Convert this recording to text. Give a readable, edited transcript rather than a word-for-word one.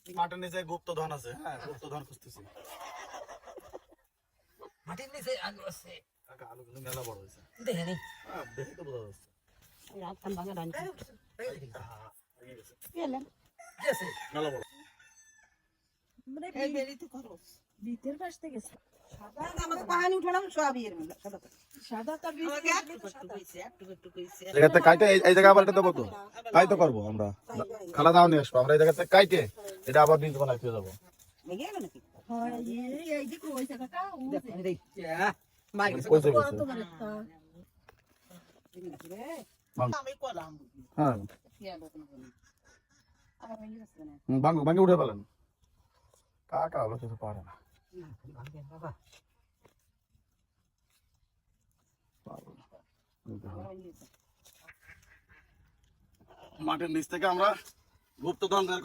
মাটির নিচে গুপ্তধন আছে। হ্যাঁ, গুপ্তধন খুঁজতেছি। মাটির নিচে আলু আছে। কাকা আলু কিন্তু মেলা বড় হয়েছে। দেখেনি দেখে তো বোঝা যাচ্ছে। রাতখান ভাঙা ডান হ্যাঁ, এই গেছে। এলেন কি আছে মেলা বড়। মানে এই বেরিতে খরচ ভিতর পাশ থেকে গেছে আমাকে পাহানি উঠালাম সবই এর মধ্যে সাদা তার আমাকে একটু কইছে জায়গাতে কাইটে এই জায়গা আবার এটা দেবো তো। তাই তো করবো আমরা। খালা দাও নিয়ে আসবো আমরা এই জায়গাতে কাইটে এটা আবার নিজ বানাইতে যাবো। লেগে গেল নাকি হয় এই দিকে হইছে কাকা দেখো দেই মাই গেছে কইছে কত গেছে। মানে তা আমি কলাম হ্যাঁ, কি আলো কোন আবার হয়ে গেছে না ভাঙ্গো ভাঙ্গে উঠে ফেলেন। কাকা আবার কিছু পারে না। বাবা মাটির নিচ থেকে আমরা গুপ্তধন বের করলাম।